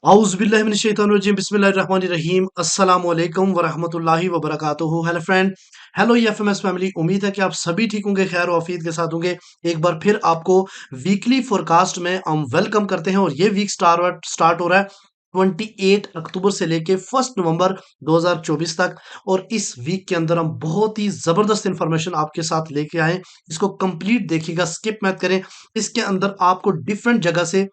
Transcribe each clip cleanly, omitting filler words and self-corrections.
आउज़ुबिल्लाहिमिनश्शैतानिर्रजीम बिस्मिल्लाहिर्रहमानिर्रहीम अस्सलामु अलैकुम वरहमतुल्लाहि वबरकातुहू। Hello friend, hello FMS family. उम्मीद है कि आप सभी ठीक होंगे, खैर औफियत के साथ होंगे। एक बार फिर आपको वीकली फोरकास्ट में हम वेलकम करते हैं और ये वीक स्टार्ट हो रहा है 28 अक्टूबर से लेके 1 नवंबर 2024 तक। और इस वीक के अंदर हम बहुत ही जबरदस्त इंफॉर्मेशन आपके साथ लेके आए। इसको कंप्लीट देखिएगा, स्किप मत करें। इसके अंदर आपको डिफरेंट जगह से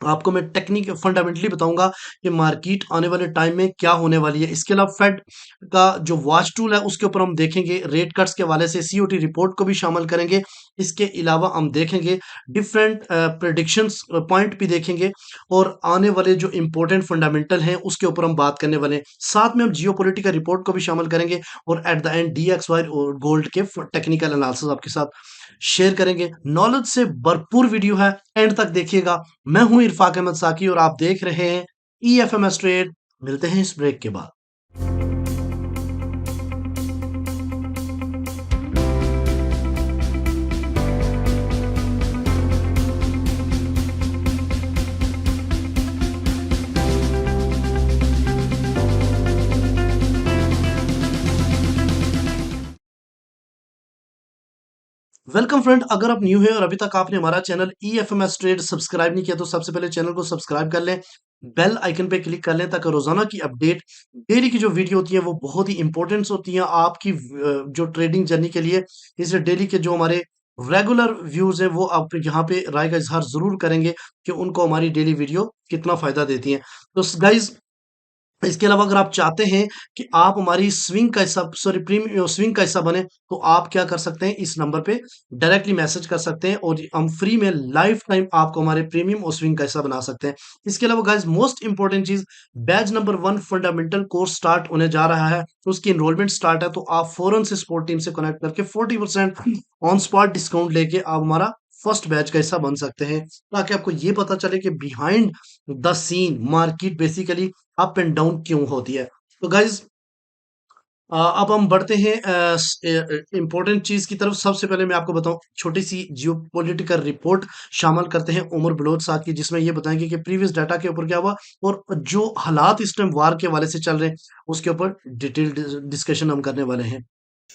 आपको मैं टेक्निक फंडामेंटली बताऊंगा कि मार्केट आने वाले टाइम में क्या होने वाली है। इसके अलावा फेड का जो वॉच टूल है उसके ऊपर हम देखेंगे, रेट कट्स के हवाले से सीओटी रिपोर्ट को भी शामिल करेंगे। इसके अलावा हम देखेंगे डिफरेंट प्रेडिक्शंस पॉइंट भी देखेंगे और आने वाले जो इंपॉर्टेंट फंडामेंटल हैं उसके ऊपर हम बात करने वाले हैं। साथ में हम जियो पॉलिटिकल रिपोर्ट को भी शामिल करेंगे और एट द एंड DXY और गोल्ड के टेक्निकल एनालिसिस आपके साथ शेयर करेंगे। नॉलेज से भरपूर वीडियो है, एंड तक देखिएगा। मैं हूं इरफाक अहमद साकी और आप देख रहे हैं EFMS ट्रेड। मिलते हैं इस ब्रेक के बाद। वेलकम फ्रेंड, अगर आप न्यू है और अभी तक आपने हमारा चैनल EFMS ट्रेड सब्सक्राइब नहीं किया तो सबसे पहले चैनल को सब्सक्राइब कर लें, बेल आइकन पे क्लिक कर लें ताकि रोजाना की अपडेट, डेली की जो वीडियो होती है वो बहुत ही इंपॉर्टेंट होती है आपकी जो ट्रेडिंग जर्नी के लिए। इसलिए डेली के जो हमारे रेगुलर व्यूज हैं वो आप यहाँ पे राय का इजहार जरूर करेंगे कि उनको हमारी डेली वीडियो कितना फायदा देती है। तो गाइज, इसके अलावा अगर आप चाहते हैं कि आप हमारी स्विंग का हिस्सा, सॉरी प्रीमियम स्विंग का हिस्सा बने, तो आप क्या कर सकते हैं, इस नंबर पे डायरेक्टली मैसेज कर सकते हैं और हम फ्री में लाइफ टाइम आपको हमारे प्रीमियम और स्विंग का हिस्सा बना सकते हैं। इसके अलावा गाइस, मोस्ट इंपॉर्टेंट चीज, batch number 1 fundamental course start होने जा रहा है। तो उसकी एनरोलमेंट स्टार्ट है, तो आप फौरन से सपोर्ट टीम से कनेक्ट करके 40% ऑन स्पॉट डिस्काउंट लेके आप हमारा फर्स्ट बैच का हिस्सा बन सकते हैं, ताकि आपको ये पता चले कि behind the scene market basically up and down क्यों होती है। तो गाइज, अब हम बढ़ते हैं इंपॉर्टेंट चीज की तरफ। सबसे पहले मैं आपको बताऊं, छोटी सी जियोपॉलिटिकल रिपोर्ट शामिल करते हैं उमर बलोच साहब की, जिसमें ये बताएंगे कि प्रीवियस डाटा के ऊपर क्या हुआ और जो हालात इस टाइम वार के वाले से चल रहे हैं उसके ऊपर डिटेल डिस्कशन हम करने वाले हैं।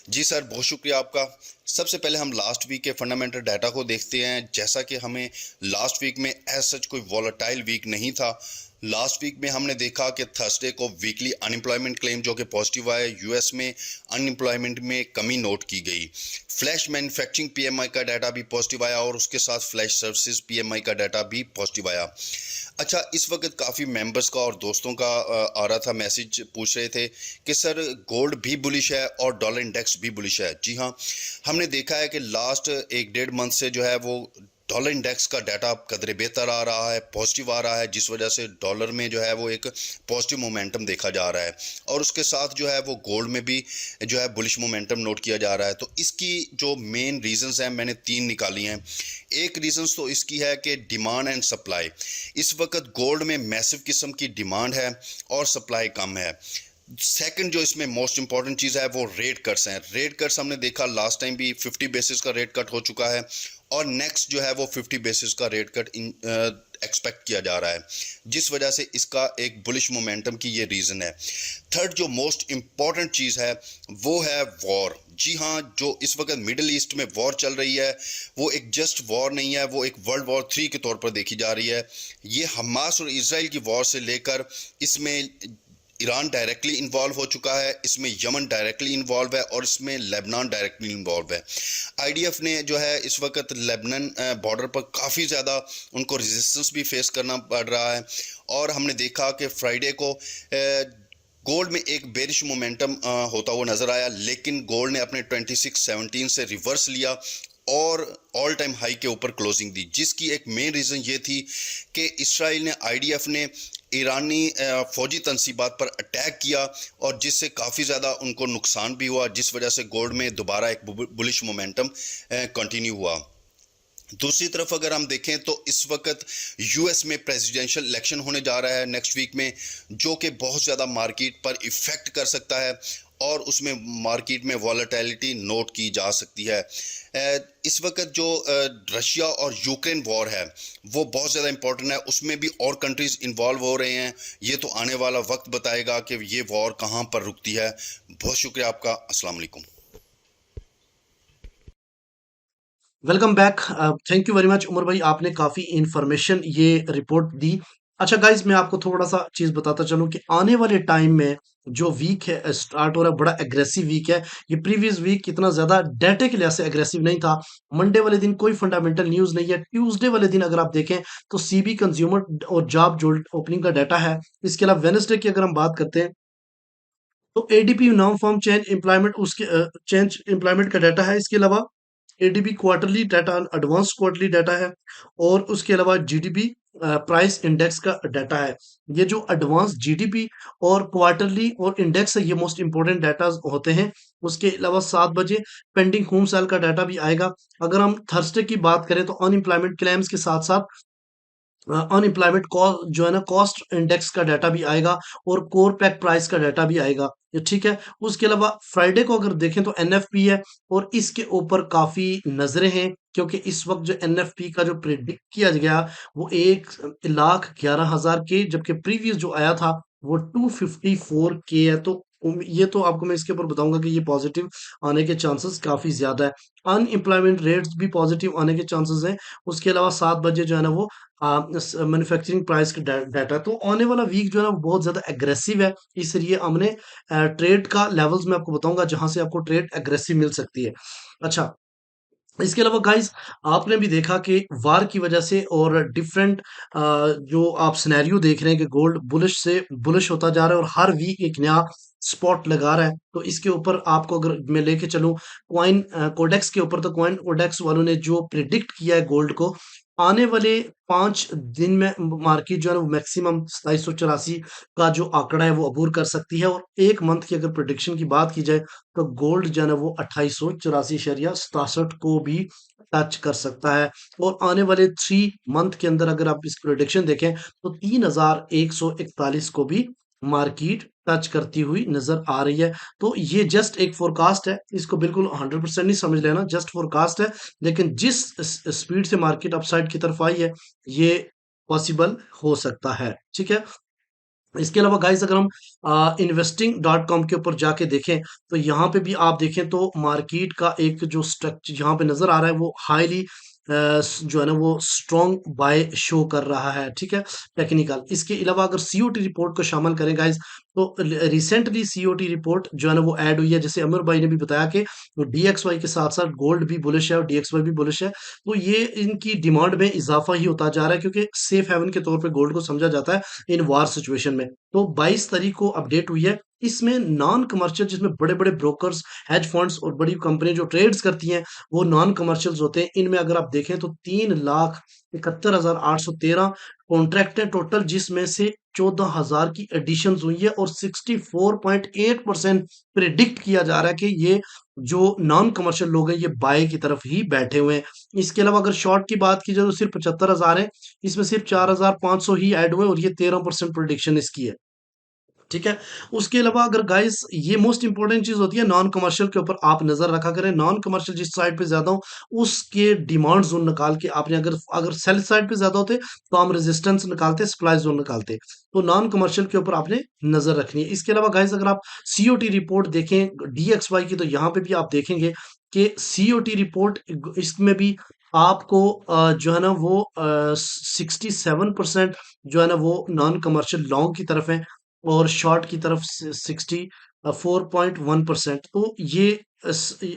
जी सर, बहुत शुक्रिया आपका। सबसे पहले हम लास्ट वीक के फंडामेंटल डाटा को देखते हैं। जैसा कि हमें लास्ट वीक में एज सच कोई वॉलेटाइल वीक नहीं था। लास्ट वीक में हमने देखा कि थर्सडे को वीकली अनएम्प्लॉयमेंट क्लेम जो कि पॉजिटिव आया, यूएस में अनएम्प्लॉयमेंट में कमी नोट की गई। फ्लैश मैन्युफैक्चरिंग पीएमआई का डाटा भी पॉजिटिव आया और उसके साथ फ्लैश सर्विसेज पीएमआई का डाटा भी पॉजिटिव आया। अच्छा, इस वक्त काफ़ी मेंबर्स का और दोस्तों का आ रहा था मैसेज, पूछ रहे थे कि सर गोल्ड भी बुलिश है और डॉलर इंडेक्स भी बुलिश है। जी हाँ, हमने देखा है कि लास्ट 1-1.5 मंथ से जो है वो डॉलर इंडेक्स का डाटा कदरे बेहतर आ रहा है, पॉजिटिव आ रहा है, जिस वजह से डॉलर में जो है वो एक पॉजिटिव मोमेंटम देखा जा रहा है और उसके साथ जो है वो गोल्ड में भी जो है बुलिश मोमेंटम नोट किया जा रहा है। तो इसकी जो मेन रीजंस हैं मैंने 3 निकाली हैं। एक रीजंस तो इसकी है कि डिमांड एंड सप्लाई। इस वक्त गोल्ड में मैसिव किस्म की डिमांड है और सप्लाई कम है। सेकंड जो इसमें मोस्ट इंपॉर्टेंट चीज़ है वो रेट कट्स हैं। रेट कट्स हमने देखा लास्ट टाइम भी 50 बेसिस का रेट कट हो चुका है और नेक्स्ट जो है वो 50 बेसिस का रेट कट एक्सपेक्ट किया जा रहा है, जिस वजह से इसका एक बुलिश मोमेंटम की ये रीज़न है। थर्ड जो मोस्ट इंपॉर्टेंट चीज़ है वो है वॉर। जी हाँ, जो इस वक्त मिडिल ईस्ट में वॉर चल रही है वो एक जस्ट वॉर नहीं है, वो एक वर्ल्ड वॉर 3 के तौर पर देखी जा रही है। ये हमास और इसराइल की वॉर से लेकर इसमें ईरान डायरेक्टली इन्वॉल्व हो चुका है, इसमें यमन डायरेक्टली इन्वॉल्व है और इसमें लेबनान डायरेक्टली इन्वॉल्व है। आईडीएफ ने जो है इस वक्त लेबनान बॉर्डर पर काफ़ी ज़्यादा उनको रेजिस्टेंस भी फेस करना पड़ रहा है और हमने देखा कि फ्राइडे को गोल्ड में एक बेरिश मोमेंटम होता हुआ नजर आया, लेकिन गोल्ड ने अपने 2617 से रिवर्स लिया और ऑल टाइम हाई के ऊपर क्लोजिंग दी, जिसकी एक मेन रीज़न ये थी कि इसराइल ने, आईडीएफ ने ईरानी फौजी तनसीबात पर अटैक किया और जिससे काफ़ी ज़्यादा उनको नुकसान भी हुआ, जिस वजह से गोल्ड में दोबारा एक बुलिश मोमेंटम कंटिन्यू हुआ। दूसरी तरफ अगर हम देखें तो इस वक्त यूएस में प्रेसिडेंशियल इलेक्शन होने जा रहा है नेक्स्ट वीक में, जो कि बहुत ज़्यादा मार्केट पर इफ़ेक्ट कर सकता है और उसमें मार्केट में वॉलेटिलिटी नोट की जा सकती है। इस वक्त जो रशिया और यूक्रेन वॉर है वो बहुत ज़्यादा इंपॉर्टेंट है, उसमें भी और कंट्रीज़ इन्वॉल्व हो रहे हैं। ये तो आने वाला वक्त बताएगा कि ये वॉर कहाँ पर रुकती है। बहुत शुक्रिया आपका। अस्सलाम वालेकुम। Welcome back. Thank you very much Umar भाई, आपने काफ़ी इन्फॉर्मेशन ये रिपोर्ट दी। अच्छा गाइस, मैं आपको थोड़ा सा चीज़ बताता चलूँ कि आने वाले टाइम में जो वीक है स्टार्ट हो रहा है, बड़ा एग्रेसिव वीक है। ये प्रीवियस वीक इतना ज़्यादा डाटे के लिहाज से एग्रेसिव नहीं था। मंडे वाले दिन कोई फंडामेंटल न्यूज़ नहीं है। ट्यूसडे वाले दिन अगर आप देखें तो सीबी कंज्यूमर और जॉब जो ओपनिंग का डाटा है। इसके अलावा वेनेसडे की अगर हम बात करते हैं तो ADP non farm change employment उसके चेंज एम्प्लॉयमेंट का डाटा है। इसके अलावा ADP quarterly data, advance quarterly data है। और उसके अलावा जीडीपी प्राइस इंडेक्स का डाटा है। ये जो एडवांस जीडीपी और क्वार्टरली और इंडेक्स है, ये मोस्ट इंपोर्टेंट डाटा होते हैं। उसके अलावा 7 बजे पेंडिंग होम सेल का डाटा भी आएगा। अगर हम थर्सडे की बात करें तो अनएम्प्लॉयमेंट क्लेम्स के साथ साथ अनएम्प्लॉयमेंट जो है ना कॉस्ट इंडेक्स का डाटा भी आएगा और कोर पैक प्राइस का डाटा भी आएगा। ये ठीक है। उसके अलावा फ्राइडे को अगर देखें तो एनएफपी है और इसके ऊपर काफी नजरें हैं, क्योंकि इस वक्त जो एनएफपी का जो प्रिडिक्ट किया गया वो 1,11,000 के, जबकि प्रीवियस जो आया था वो 254 के है। तो ये तो आपको मैं इसके ऊपर बताऊंगा कि ये पॉजिटिव आने के चांसेस काफी ज्यादा है। अनएम्प्लॉयमेंट रेट्स भी पॉजिटिव आने के चांसेस हैं। उसके अलावा 7 बजे जो है ना वो मैन्युफैक्चरिंग प्राइस का डाटा। तो आने वाला वीक जो है ना वो बहुत ज्यादा एग्रेसिव है। इसलिए हमने ट्रेड का लेवल्स मैं आपको बताऊंगा जहां से आपको ट्रेड एग्रेसिव मिल सकती है। अच्छा, इसके अलावा गाइस, आपने भी देखा कि वार की वजह से और डिफरेंट जो आप सिनेरियो देख रहे हैं कि गोल्ड बुलिश से बुलिश होता जा रहा है और हर वीक एक नया स्पॉट लगा रहा है। तो इसके ऊपर आपको अगर मैं लेके चलूं क्वाइन कोडेक्स के ऊपर, तो क्वाइन कोडेक्स वालों ने जो प्रिडिक्ट किया है गोल्ड को, आने वाले 5 दिन में मार्केट जो है ना वो मैक्सिमम 2784 का जो आंकड़ा है वो अबूर कर सकती है। और एक मंथ की अगर प्रिडिक्शन की बात की जाए तो गोल्ड जो है ना वो 2884.67 को भी टच कर सकता है। और आने वाले 3 मंथ के अंदर अगर आप इस प्रोडिक्शन देखें तो 3141 को भी मार्केट टच करती हुई नजर आ रही है। तो ये जस्ट एक फोरकास्ट है, इसको बिल्कुल 100% नहीं समझ लेना, जस्ट फोरकास्ट है। लेकिन जिस स्पीड से मार्केट अपसाइड की तरफ आई है, ये पॉसिबल हो सकता है। ठीक है। इसके अलावा गाइस, अगर हम investing.com के ऊपर जाके देखें तो यहाँ पे भी आप देखें तो मार्केट का एक जो स्ट्रक्चर यहाँ पे नजर आ रहा है वो हाईली जो है ना वो स्ट्रॉन्ग बाय शो कर रहा है। ठीक है, टेक्निकल। इसके अलावा अगर सीओटी रिपोर्ट को शामिल करें गाइस तो रिसेंटली सीओटी रिपोर्ट जो है ना वो ऐड हुई है। जैसे अमर भाई ने भी बताया कि डीएक्सवाई के साथ साथ गोल्ड भी बुलिश है और डीएक्सवाई भी बुलिश है। तो ये इनकी डिमांड में इजाफा ही होता जा रहा है, क्योंकि सेफ हेवन के तौर पे गोल्ड को समझा जाता है इन वार सिचुएशन में। तो 22 तारीख को अपडेट हुई है। इसमें नॉन कमर्शियल, जिसमें बड़े बड़े ब्रोकर्स, हेज फंड्स और बड़ी कंपनी जो ट्रेड्स करती हैं वो नॉन कमर्शियल्स होते हैं। इनमें अगर आप देखें तो 3,71,813 कॉन्ट्रैक्ट हैं टोटल, जिसमें से 14,000 की एडिशन हुई है और 64.8% प्रिडिक्ट किया जा रहा है कि ये जो नॉन कमर्शियल लोग हैं ये बाय की तरफ ही बैठे हुए हैं। इसके अलावा अगर शॉर्ट की बात की जाए तो सिर्फ 75,000 है, इसमें सिर्फ 4,500 ही ऐड हुए और ये 13% प्रोडिक्शन इसकी है। ठीक है। उसके अलावा अगर गाइस, ये मोस्ट इंपॉर्टेंट चीज होती है नॉन कमर्शियल के ऊपर आप नजर रखा करें। नॉन कमर्शियल जिस साइड पे ज्यादा हो उसके डिमांड जोन निकाल के आपने, अगर अगर सेल साइड पे ज्यादा होते तो हम रेजिस्टेंस निकालते, सप्लाई जोन निकालते। तो नॉन कमर्शियल के ऊपर आपने नजर रखनी है। इसके अलावा गाइस, अगर आप सीओटी रिपोर्ट देखें डीएक्सवाई की तो यहाँ पे भी आप देखेंगे कि सीओटी रिपोर्ट इसमें भी आपको जो है ना वो 67% जो है ना वो नॉन कमर्शियल लॉन्ग की तरफ है और शॉर्ट की तरफ 64.1%। तो ये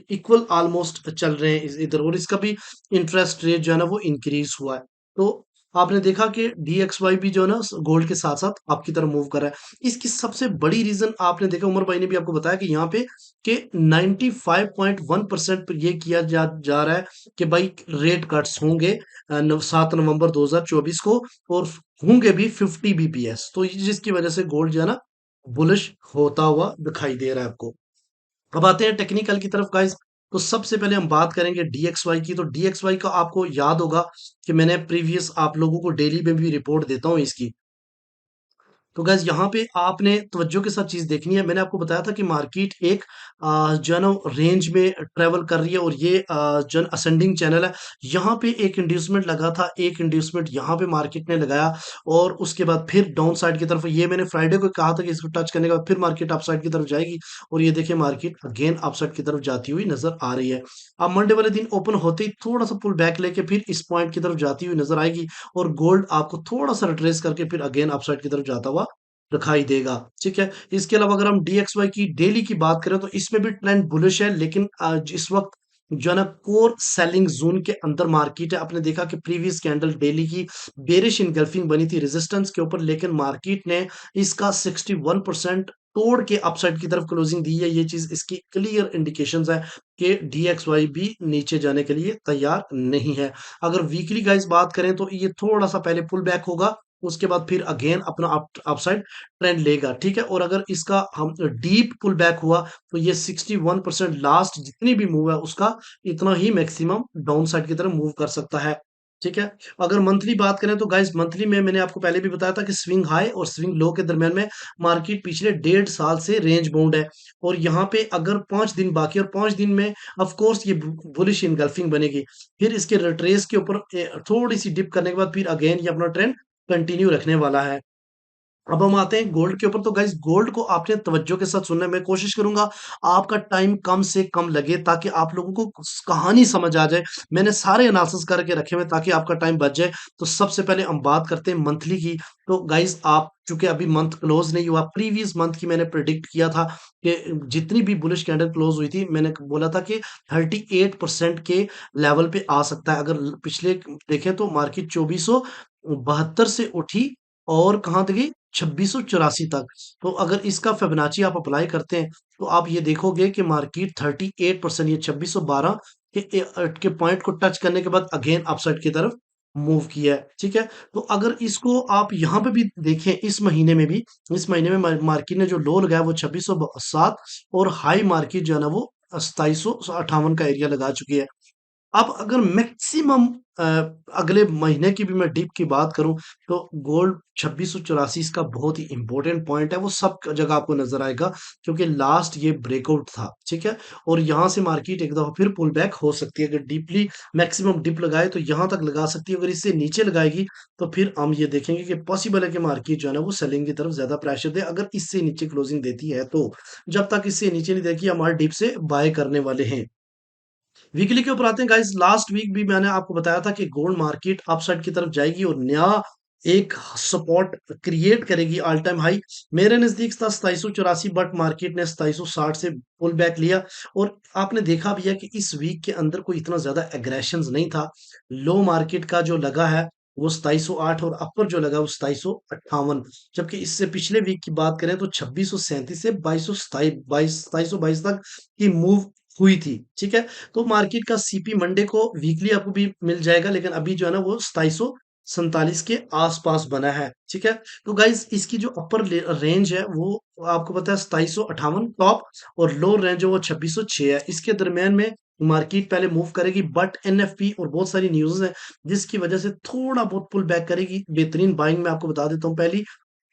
इक्वल ऑलमोस्ट चल रहे हैं इधर। और इसका भी इंटरेस्ट रेट जो है ना वो इंक्रीज हुआ है। तो आपने देखा कि डीएक्सवाई भी जो है ना गोल्ड के साथ साथ आपकी तरफ मूव कर रहा है। इसकी सबसे बड़ी रीजन आपने देखा, उमर भाई ने भी आपको बताया कि यहाँ पे कि 95.1% पर यह किया जा रहा है कि भाई रेट कट्स होंगे 7 नवंबर 2024 को, और होंगे भी 50 बीपीएस। तो जिसकी वजह से गोल्ड जो है ना बुलिश होता हुआ दिखाई दे रहा है आपको। अब आते हैं टेक्निकल की तरफ गाइस। तो सबसे पहले हम बात करेंगे DXY की। तो DXY का आपको याद होगा कि मैंने प्रीवियस आप लोगों को डेली में भी रिपोर्ट देता हूँ इसकी। तो गाइस यहाँ पे आपने तवज्जो के साथ चीज़ देखनी है। मैंने आपको बताया था कि मार्केट एक जो है ना रेंज में ट्रेवल कर रही है और ये जो है असेंडिंग चैनल है। यहाँ पे एक इंड्यूसमेंट लगा था, एक इंड्यूसमेंट यहाँ पे मार्केट ने लगाया और उसके बाद फिर डाउन साइड की तरफ, ये मैंने फ्राइडे को कहा था कि इसको टच करने के बाद फिर मार्केट अपसाइड की तरफ जाएगी और ये देखिए मार्केट अगेन अपसाइड की तरफ जाती हुई नजर आ रही है। अब मंडे वाले दिन ओपन होते ही थोड़ा सा पुल बैक लेके फिर इस पॉइंट की तरफ जाती हुई नजर आएगी और गोल्ड आपको थोड़ा सा रिट्रेस करके फिर अगेन अपसाइड की तरफ जाता हुआ दिखाई देगा। ठीक है। इसके अलावा अगर हम DXY की डेली की बात करें तो इसमें भी ट्रेंड बुलिश है, लेकिन आज इस वक्त जो है ना कोर सेलिंग जोन के अंदर मार्केट है। आपने देखा कि प्रीवियस कैंडल डेली की बेरिश इनगल्फिंग बनी थी रेजिस्टेंस के ऊपर, लेकिन मार्केट ने इसका 61% तोड़ के अपसाइड की तरफ क्लोजिंग दी है। ये चीज इसकी क्लियर इंडिकेशंस है कि DXY भी नीचे जाने के लिए तैयार नहीं है। अगर वीकली गाइस बात करें तो ये थोड़ा सा पहले पुल बैक होगा, उसके बाद फिर अगेन अपना अपसाइड ट्रेंड लेगा। ठीक है। और अगर इसका हम डीप पुल बैक हुआ तो ये 61% लास्ट जितनी भी मूव है उसका इतना ही मैक्सिमम डाउन साइड की तरफ मूव कर सकता है। ठीक है। अगर मंथली बात करें तो गाइस मंथली में मैंने आपको पहले भी बताया था कि स्विंग हाई और स्विंग लो के दरमियान में मार्केट पिछले 1.5 साल से रेंज बाउंड है और यहाँ पे अगर 5 दिन बाकी और 5 दिन में ऑफ कोर्स ये बुलिश इनगल्फिंग बनेगी, फिर इसके रिट्रेस के ऊपर थोड़ी सी डिप करने के बाद फिर अगेन ये अपना ट्रेंड कंटिन्यू रखने वाला है। अब हम आते हैं गोल्ड के ऊपर। तो गाइस गोल्ड को आपने तवज्जो के साथ सुनना है। मैं कोशिश करूंगा आपका टाइम कम से कम लगे ताकि आप लोगों को कहानी समझ आ जाए। मैंने सारे एनालिसिस करके रखे हुए ताकि आपका टाइम बच जाए। तो सबसे पहले हम बात करते हैं मंथली की। तो गाइस आप चूंकि अभी मंथ क्लोज नहीं हुआ, प्रीवियस मंथ की मैंने प्रिडिक्ट किया था कि जितनी भी बुलिश कैंडल क्लोज हुई थी मैंने बोला था कि 38% के लेवल पे आ सकता है। अगर पिछले देखें तो मार्केट 2472 से उठी और कहाँ तक गई, 2684 तक। तो अगर इसका फिबोनाची आप अप्लाई करते हैं तो आप ये देखोगे कि मार्केट 38% ये 2612 के पॉइंट को टच करने के बाद अगेन अपसाइड की तरफ मूव किया है। ठीक है। तो अगर इसको आप यहाँ पे भी देखें इस महीने में भी, इस महीने में मार्केट ने जो लो लगाया वो 2607 और हाई मार्केट जो है ना वो 2758 का एरिया लगा चुकी है। अब अगर मैक्सिमम अगले महीने की भी मैं डिप की बात करूं तो गोल्ड 2684 इसका बहुत ही इंपॉर्टेंट पॉइंट है। वो सब जगह आपको नजर आएगा क्योंकि लास्ट ये ब्रेकआउट था। ठीक है। और यहां से मार्केट एक दफा फिर पुल बैक हो सकती है। अगर डीपली मैक्सिमम डिप लगाए तो यहां तक लगा सकती है। अगर इससे नीचे लगाएगी तो फिर हम ये देखेंगे कि पॉसिबल है कि मार्केट जो है ना वो सेलिंग की तरफ ज्यादा प्रेशर दे, अगर इससे नीचे क्लोजिंग देती है तो। जब तक इससे नीचे नहीं देखी हमारे डिप से बाय करने वाले हैं। वीकली के ऊपर आते हैं गाइस। लास्ट वीक भी मैंने आपको बताया था कि गोल्ड मार्केट अपसाइड की तरफ जाएगी और नया एक सपोर्ट क्रिएट करेगी ऑल टाइम हाई। मेरे नजदीक था 2784, बट मार्केट ने 2760 से पुल बैक लिया और आपने देखा भी है कि इस वीक के अंदर कोई इतना ज्यादा एग्रेशन नहीं था। लो मार्केट का जो लगा है वो 2708 और अपर जो लगा वो 2758। जबकि इससे पिछले वीक की बात करें तो 2637 से 2222 तक की मूव हुई थी। ठीक है। तो मार्केट का सीपी मंडे को वीकली आपको भी मिल जाएगा, लेकिन अभी जो है ना वो 2747 के आसपास बना है। ठीक है। तो गाइज इसकी जो अपर रेंज है वो आपको पता है 2758 टॉप और लो रेंज है वो 2606 है। इसके दरमियान में मार्केट पहले मूव करेगी, बट एनएफपी और बहुत सारी न्यूज़ है जिसकी वजह से थोड़ा बहुत पुल बैक करेगी। बेहतरीन बाइंग मैं आपको बता देता हूँ। पहली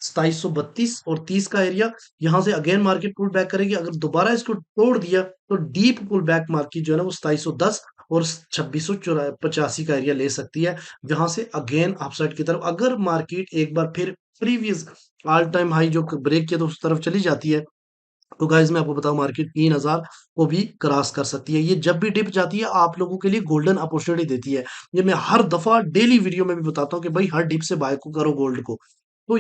2732 और 30 का एरिया, यहां से अगेन मार्केट पुल बैक करेगी। अगर दोबारा इसको तोड़ दिया तो डीप पुल बैक मार्केट जो है ना वो 2710 और 2685 का एरिया ले सकती है, जहां से अगेन अपसाइड की तरफ अगर मार्केट एक बार फिर प्रीवियस ऑल टाइम हाई जो ब्रेक किया तो उस तरफ चली जाती है तो गाइज मैं आपको बताऊं मार्केट 3000 को भी क्रॉस कर सकती है। ये जब भी डिप जाती है आप लोगों के लिए गोल्डन अपॉर्चुनिटी देती है। ये मैं हर दफा डेली वीडियो में भी बताता हूँ कि भाई हर डिप से बाय को करो गोल्ड को। तो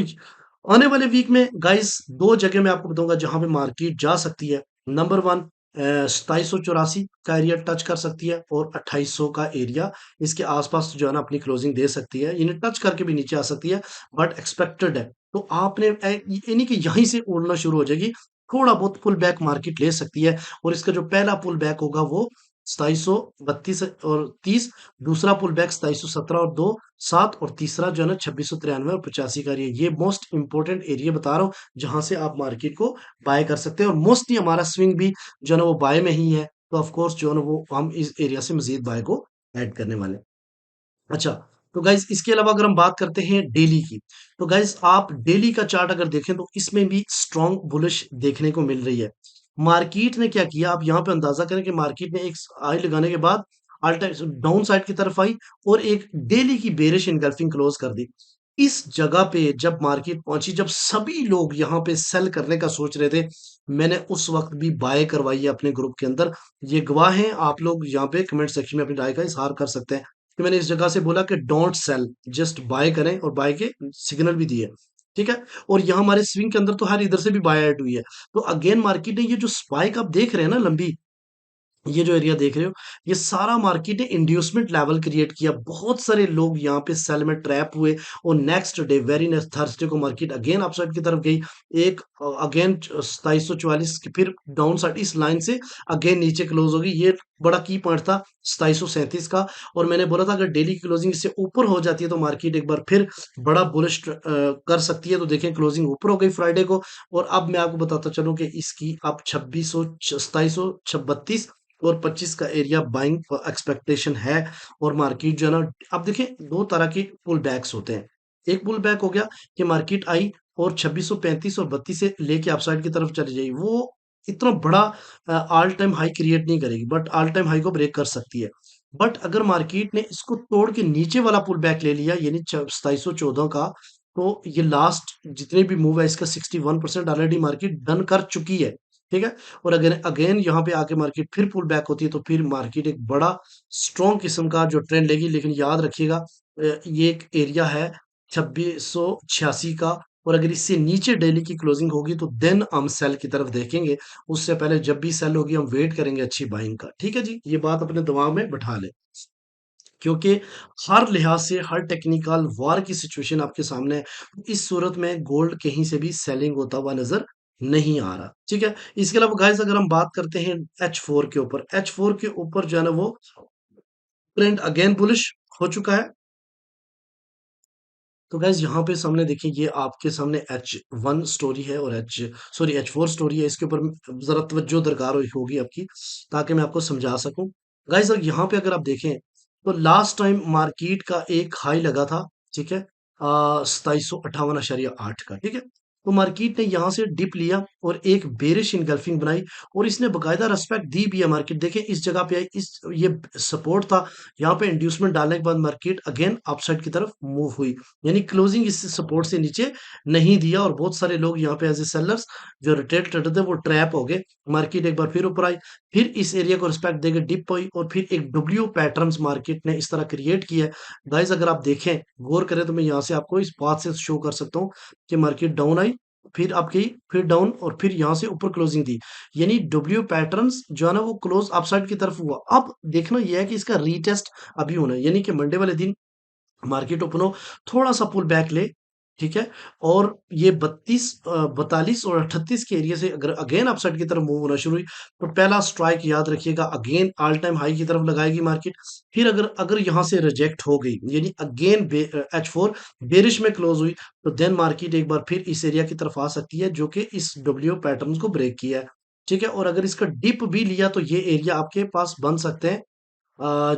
आने वाले वीक में गाइस दो जगह मैं आपको बताऊंगा जहां पे मार्केट जा सकती है। नंबर वन, 2784 का एरिया टच कर सकती है और 2800 का एरिया इसके आसपास जो है ना अपनी क्लोजिंग दे सकती है। इन्हें टच करके भी नीचे आ सकती है, बट एक्सपेक्टेड है। तो आपने यानी कि यहीं से उड़ना शुरू हो जाएगी। थोड़ा बहुत पुल बैक मार्केट ले सकती है और इसका जो पहला पुल बैक होगा वो 2732 और 30, दूसरा पुल बैक 2717 और 2 7 और तीसरा जो है ना 2693 और 85 का एरिया। ये मोस्ट इंपॉर्टेंट एरिया बता रहा हूँ जहां से आप मार्केट को बाय कर सकते हैं और मोस्टली हमारा स्विंग भी जो है ना वो बाय में ही है। तो ऑफ कोर्स जो है ना वो हम इस एरिया से मज़ीद बाय को ऐड करने वाले हैं। अच्छा, तो गाइज़ इसके अलावा अगर हम बात करते हैं डेली की, तो गाइज़ आप डेली का चार्ट अगर देखें तो इसमें भी स्ट्रॉन्ग बुलिश देखने को मिल रही है। मार्केट ने क्या किया, आप यहाँ पे अंदाज़ा करें कि मार्केट ने एक हाई लगाने के बाद ऑल टाइम डाउन साइड की तरफ आई और एक डेली की बेरिश एनगल्फिंग क्लोज़ कर दी। इस जगह पे जब मार्केट पहुँची, जब सभी लोग यहाँ पे सेल करने का सोच रहे थे, मैंने उस वक़्त भी बाय करवाई है अपने ग्रुप के अंदर। ये गवाह हैं, आप लोग यहाँ पे कमेंट सेक्शन में अपनी राय का इज़हार कर सकते हैं। कि मैंने इस जगह से बोला कि डोंट सेल, जस्ट बाय करें और बाय के सिग्नल भी दिए, ठीक है? और यहाँ हमारे स्विंग के अंदर तो हर इधर से भी बाय ऐड हुई है। तो अगेन मार्केट ने ये जो स्पाइक आप देख रहे हैं ना लंबी, ये जो एरिया देख रहे हो, ये सारा मार्केट ने इंड्यूसमेंट लेवल क्रिएट किया। बहुत सारे लोग यहाँ पे सेल में ट्रैप हुए और next day very next Thursday को मार्केट अगेन अपसाइड की तरफ गई। एक अगेन 2744 की फिर डाउन साइड इस लाइन से अगेन नीचे क्लोज होगी। ये बड़ा की पॉइंट था 2737 का और मैंने बोला था अगर डेली की क्लोजिंग इससे ऊपर हो जाती है तो मार्केट एक बार फिर बड़ा बुलिश कर सकती है। तो देखें क्लोजिंग ऊपर हो गई फ्राइडे को और अब मैं आपको बताता चलूं कि इसकी अब 2732 और 25 का एरिया बाइंग एक्सपेक्टेशन है। और मार्केट जो है ना, अब देखिए दो तरह के पुल बैक्स होते हैं। एक पुल बैक हो गया कि मार्केट आई और 2635 और 32 से लेके अपसाइड की तरफ चली जाएगी, वो इतना बड़ा ऑल टाइम हाई क्रिएट नहीं करेगी बट ऑल टाइम हाई को ब्रेक कर सकती है। बट अगर मार्केट ने इसको तोड़ के नीचे वाला पुल बैक ले लिया यानी 2714 का, तो ये लास्ट जितने भी मूव है इसका 61% ऑलरेडी मार्केट डन कर चुकी है, ठीक है? और अगर अगेन यहाँ पे आके मार्केट फिर पुल बैक होती है तो फिर मार्केट एक बड़ा स्ट्रॉन्ग किस्म का जो ट्रेंड लेगी। लेकिन याद रखिएगा ये एक एरिया है 2686 का और अगर इससे नीचे डेली की क्लोजिंग होगी तो देन हम सेल की तरफ देखेंगे। उससे पहले जब भी सेल होगी हम वेट करेंगे अच्छी बाइंग का, ठीक है जी? ये बात अपने दिमाग में बैठा लें। क्योंकि हर लिहाज से हर टेक्निकल वार की सिचुएशन आपके सामने है। इस सूरत में गोल्ड कहीं से भी सेलिंग होता हुआ नजर नहीं आ रहा, ठीक है? इसके अलावा गाइस अगर हम बात करते हैं H4 के ऊपर, H4 के ऊपर जो है ना वो ट्रेंड अगेन बुलिश हो चुका है। तो गाइस यहाँ पे सामने देखिए ये आपके सामने H1 स्टोरी है और H4 स्टोरी है। इसके ऊपर जरा तवज्जो दरकार होगी आपकी ताकि मैं आपको समझा सकूं। गाइस यहाँ पे अगर आप देखें तो लास्ट टाइम मार्केट का एक हाई लगा था, ठीक है? 2758.8 का, ठीक है? तो मार्केट ने यहाँ से डिप लिया और एक बेरिश इनगल्फिंग बनाई और इसने बकायदा रेस्पेक्ट दी भी है। मार्केट देखिए इस जगह पे आई, इस ये सपोर्ट था, यहाँ पे इंड्यूसमेंट डालने के बाद मार्केट अगेन अपसाइड की तरफ मूव हुई। यानी क्लोजिंग इस सपोर्ट से नीचे नहीं दिया और बहुत सारे लोग यहाँ पे एज ए सेलर्स जो रिटेल ट्रेडर थे वो ट्रैप हो गए। मार्केट एक बार फिर ऊपर आई, फिर इस एरिया को रिस्पेक्ट देके डिप हुई और फिर एक डब्ल्यू पैटर्न्स मार्केट ने इस तरह क्रिएट किया है। गाइस अगर आप देखें गौर करें तो मैं यहाँ से आपको इस बात से शो कर सकता हूँ कि मार्केट डाउन आई, फिर आप गई, फिर डाउन और फिर यहाँ से ऊपर क्लोजिंग दी। यानी डब्ल्यू पैटर्न्स जो है ना वो क्लोज अपसाइड की तरफ हुआ। अब देखना यह है कि इसका रीटेस्ट अभी होना है, यानी कि मंडे वाले दिन मार्केट ओपन हो, थोड़ा-सा पुल बैक ले, ठीक है? और ये 42 और 38 के एरिया से अगर अगेन अपसाइड की तरफ मूव होना शुरू हुई, तो पहला स्ट्राइक याद रखिएगा अगेन ऑल टाइम हाई की तरफ लगाएगी मार्केट। फिर अगर अगर यहाँ से रिजेक्ट हो गई, यानी अगेन H4 बेरिश में क्लोज हुई, तो देन मार्केट एक बार फिर इस एरिया की तरफ आ सकती है, जो कि इस डब्ल्यू पैटर्न को ब्रेक किया है, ठीक है? और अगर इसका डिप भी लिया, तो ये एरिया आपके पास बन सकते हैं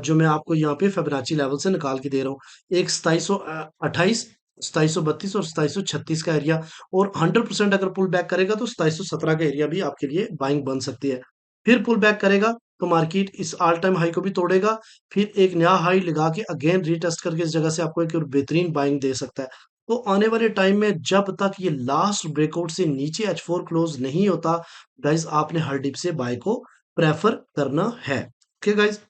जो मैं आपको यहाँ पे फिबोनाची लेवल से निकाल के दे रहा हूँ। एक 2728, 2732 और 2736 का एरिया और 100% अगर पुल बैक करेगा तो 2717 का एरिया भी आपके लिए बाइंग बन सकती है। फिर पुल बैक करेगा तो मार्केट इस ऑल टाइम हाई को भी तोड़ेगा, फिर एक नया हाई लगा के अगेन रीटेस्ट करके इस जगह से आपको एक और बेहतरीन बाइंग दे सकता है। तो आने वाले टाइम में जब तक ये लास्ट ब्रेकआउट से नीचे H4 क्लोज नहीं होता, गाइस आपने हर डिप से बाय को प्रेफर करना है। Okay guys?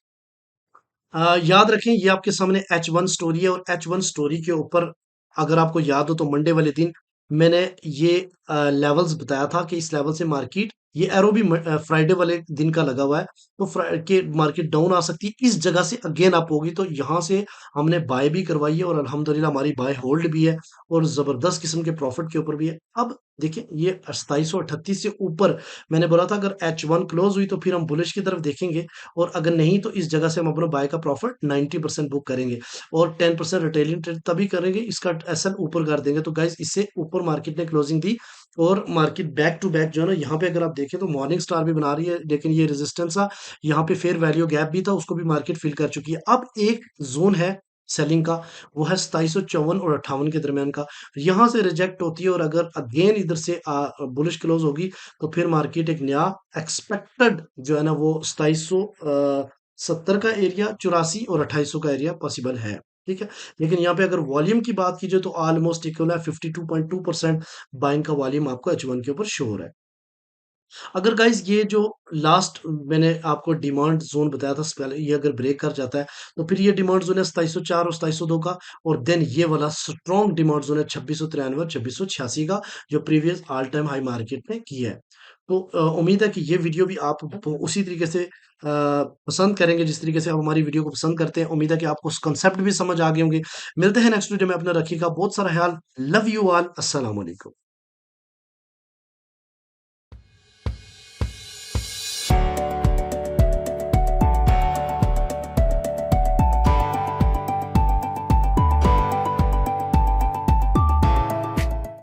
याद रखें ये आपके सामने H1 स्टोरी है और H1 स्टोरी के ऊपर अगर आपको याद हो तो मंडे वाले दिन मैंने ये लेवल्स बताया था कि इस लेवल से मार्केट ये एरो भी फ्राइडे वाले दिन का लगा हुआ है तो के मार्केट डाउन आ सकती है, इस जगह से अगेन अप होगी। तो यहाँ से हमने बाय भी करवाई है और अल्हम्दुलिल्लाह हमारी बाय होल्ड भी है और जबरदस्त किस्म के प्रॉफिट के ऊपर भी है। अब देखिए ये 2738 से ऊपर मैंने बोला था अगर H1 क्लोज हुई तो फिर हम बुलिश की तरफ देखेंगे और अगर नहीं तो इस जगह से हम अपना बाय का प्रॉफिट 90% बुक करेंगे और 10% रिटेलिंग ट्रेड तभी करेंगे इसका एसएल ऊपर कर देंगे। तो गाइस इससे ऊपर मार्केट ने क्लोजिंग दी और मार्केट बैक टू बैक जो है ना यहाँ पे अगर आप देखें तो मॉर्निंग स्टार भी बना रही है, लेकिन ये रेजिस्टेंस था यहाँ पे, फेयर वैल्यू गैप भी था, उसको भी मार्केट फिल कर चुकी है। अब एक जोन है सेलिंग का, वो है 2754 और 58 के दरमियान का। यहाँ से रिजेक्ट होती है और अगर अगेन इधर से बुलिश क्लोज होगी तो फिर मार्केट एक नया एक्सपेक्टेड जो है ना वो 2770 का एरिया, 84 और 2800 का एरिया पॉसिबल है। ठीक है, लेकिन यहाँ पे अगर वॉल्यूम की बात कीजिए तो ऑलमोस्ट इक्वल है, 52.2% बाइंग का वॉल्यूम आपको H1 के ऊपर शो हो रहा है। अगर गाइस ये जो लास्ट मैंने आपको डिमांड जोन बताया था पहले, ये अगर ब्रेक कर जाता है तो फिर ये डिमांड जोन है 2704 और 2702 का, और देन ये वाला स्ट्रॉन्ग डिमांड जोन है 2693 और 2686 का, जो previous all time high market ने किया है। तो उम्मीद है कि ये वीडियो भी आप उसी तरीके से पसंद करेंगे जिस तरीके से आप हमारी वीडियो को पसंद करते हैं। उम्मीद है कि आपको कंसेप्ट भी समझ आ गए होंगे। मिलते हैं नेक्स्ट वीडियो में, अपना रखिएगा बहुत सारा ख्याल। लव यू ऑल, अस्सलाम वालेकुम।